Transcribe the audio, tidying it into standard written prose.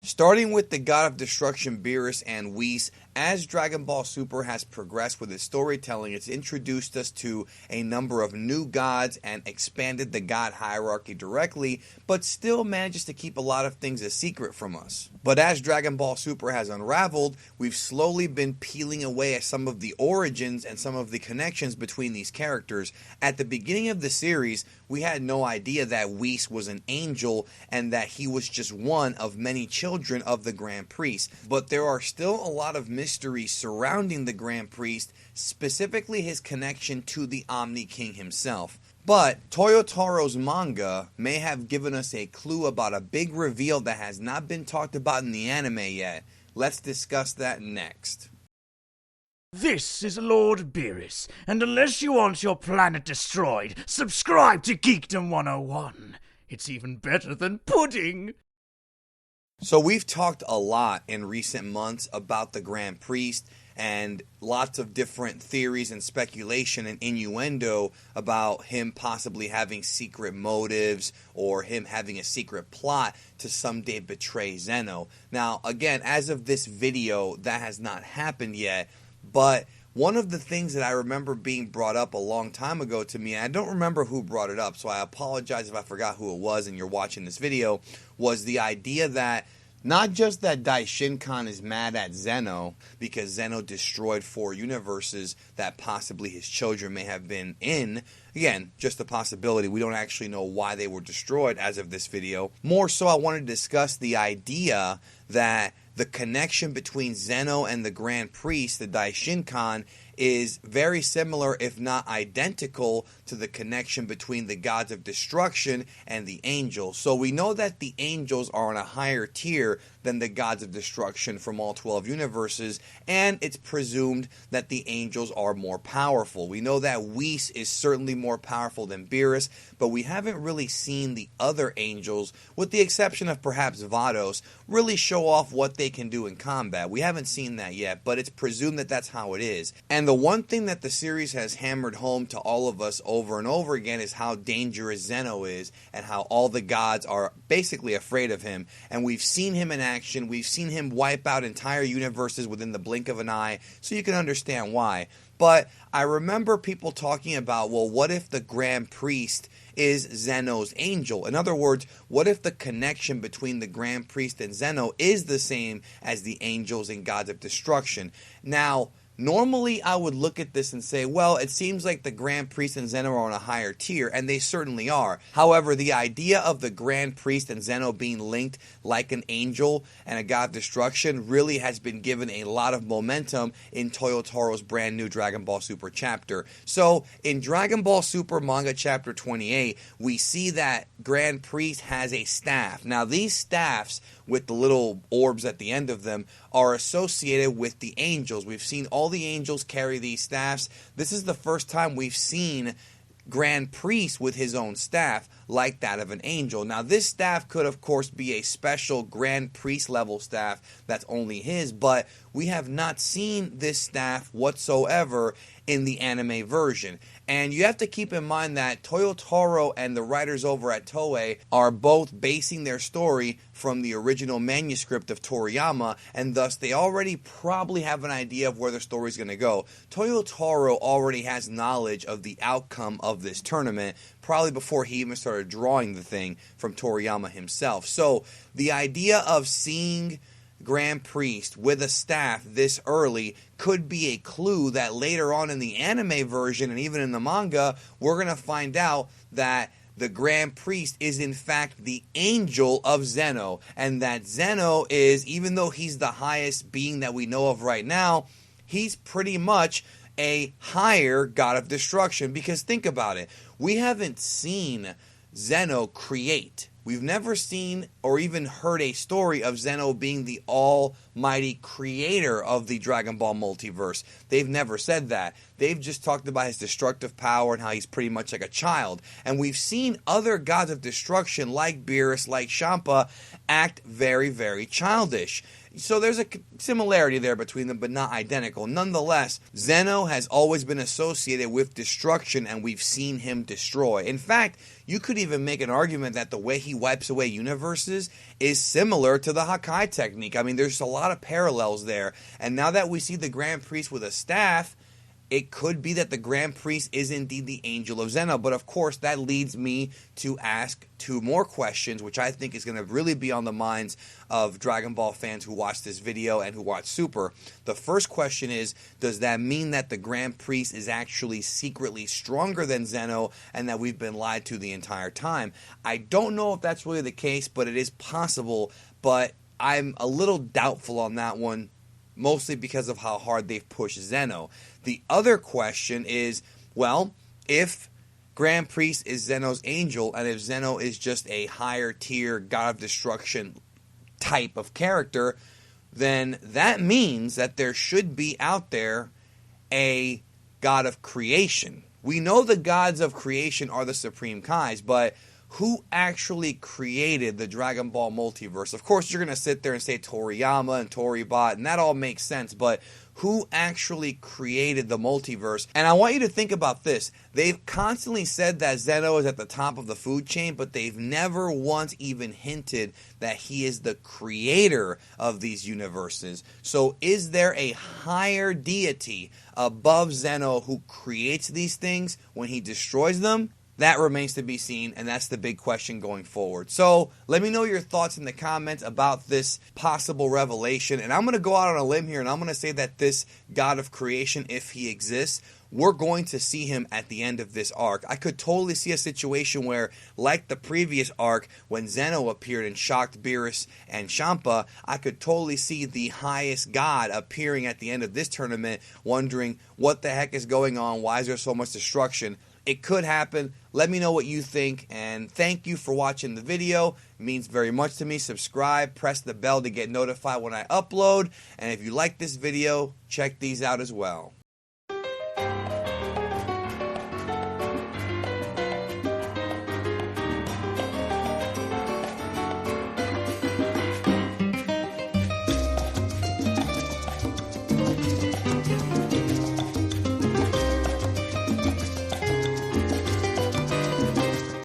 Starting with the God of Destruction Beerus and Whis, as Dragon Ball Super has progressed with its storytelling, it's introduced us to a number of new gods and expanded the god hierarchy directly, but still manages to keep a lot of things a secret from us. But as Dragon Ball Super has unraveled, we've slowly been peeling away at some of the origins and some of the connections between these characters. At the beginning of the series, we had no idea that Whis was an angel and that he was just one of many children of the Grand Priest. But there are still a lot of mystery surrounding the Grand Priest, specifically his connection to the Omni King himself. But Toyotaro's manga may have given us a clue about a big reveal that has not been talked about in the anime yet. Let's discuss that next. This is Lord Beerus, and unless you want your planet destroyed, subscribe to Geekdom 101. It's even better than pudding. So we've talked a lot in recent months about the Grand Priest and lots of different theories and speculation and innuendo about him possibly having secret motives or him having a secret plot to someday betray Zeno. Now, again, as of this video, that has not happened yet, but one of the things that I remember being brought up a long time ago to me, and I don't remember who brought it up, so I apologize if I forgot who it was and you're watching this video, was the idea that not just that Daishinkan is mad at Zeno because Zeno destroyed 4 universes that possibly his children may have been in. Again, just a possibility. We don't actually know why they were destroyed as of this video. More so, I want to discuss the idea that the connection between Zeno and the Grand Priest, the Daishinkan, is very similar, if not identical, to the connection between the gods of destruction and the angels. So we know that the angels are on a higher tier than the gods of destruction from all 12 universes, and it's presumed that the angels are more powerful. We know that Whis is certainly more powerful than Beerus, but we haven't really seen the other angels, with the exception of perhaps Vados, really show off what they can do in combat. We haven't seen that yet, but it's presumed that that's how it is. And the one thing that the series has hammered home to all of us over and over again is how dangerous Zeno is and how all the gods are basically afraid of him. And we've seen him in action. We've seen him wipe out entire universes within the blink of an eye, so you can understand why. But I remember people talking about, well, what if the Grand Priest is Zeno's angel? In other words, what if the connection between the Grand Priest and Zeno is the same as the angels and gods of destruction? Now, normally, I would look at this and say, well, it seems like the Grand Priest and Zeno are on a higher tier, and they certainly are. However, the idea of the Grand Priest and Zeno being linked like an angel and a god of destruction really has been given a lot of momentum in Toyotaro's brand new Dragon Ball Super chapter. So, in Dragon Ball Super Manga Chapter 28, we see that Grand Priest has a staff. Now, these staffs with the little orbs at the end of them are associated with the angels. We've seen all the angels carry these staffs. This is the first time we've seen Grand Priest with his own staff like that of an angel. Now, this staff could, of course, be a special Grand Priest level staff that's only his, but we have not seen this staff whatsoever in the anime version. And you have to keep in mind that Toyotaro and the writers over at Toei are both basing their story from the original manuscript of Toriyama, and thus they already probably have an idea of where the story's going to go. Toyotaro already has knowledge of the outcome of this tournament, probably before he even started drawing the thing from Toriyama himself. So the idea of seeing Grand Priest with a staff this early could be a clue that later on in the anime version and even in the manga, we're going to find out that the Grand Priest is in fact the angel of Zeno, and that Zeno is, even though he's the highest being that we know of right now, he's pretty much a higher god of destruction. Because think about it, we haven't seen Zeno create. We've never seen or even heard a story of Zeno being the almighty creator of the Dragon Ball multiverse. They've never said that. They've just talked about his destructive power and how he's pretty much like a child. And we've seen other gods of destruction like Beerus, like Champa, act very, very childish. So there's a similarity there between them, but not identical. Nonetheless, Zeno has always been associated with destruction, and we've seen him destroy. In fact, you could even make an argument that the way he wipes away universes universes is similar to the Hakai technique. I mean, there's a lot of parallels there. And now that we see the Grand Priest with a staff, it could be that the Grand Priest is indeed the Angel of Zeno. But of course, that leads me to ask two more questions, which I think is going to really be on the minds of Dragon Ball fans who watch this video and who watch Super. The first question is, does that mean that the Grand Priest is actually secretly stronger than Zeno and that we've been lied to the entire time? I don't know if that's really the case, but it is possible. But I'm a little doubtful on that one, mostly because of how hard they've pushed Zeno. The other question is, well, if Grand Priest is Zeno's angel, and if Zeno is just a higher tier God of Destruction type of character, then that means that there should be out there a God of Creation. We know the gods of creation are the Supreme Kais, but who actually created the Dragon Ball multiverse? Of course, you're going to sit there and say Toriyama and Toribot, and that all makes sense, but who actually created the multiverse? And I want you to think about this. They've constantly said that Zeno is at the top of the food chain, but they've never once even hinted that he is the creator of these universes. So is there a higher deity above Zeno who creates these things when he destroys them? That remains to be seen, and that's the big question going forward. So let me know your thoughts in the comments about this possible revelation. And I'm going to go out on a limb here, and I'm going to say that this God of Creation, if he exists, we're going to see him at the end of this arc. I could totally see a situation where, like the previous arc, when Zeno appeared and shocked Beerus and Champa, I could totally see the highest god appearing at the end of this tournament, wondering what the heck is going on, why is there so much destruction? It could happen. Let me know what you think, and thank you for watching the video. It means very much to me. Subscribe, press the bell to get notified when I upload, and if you like this video, check these out as well.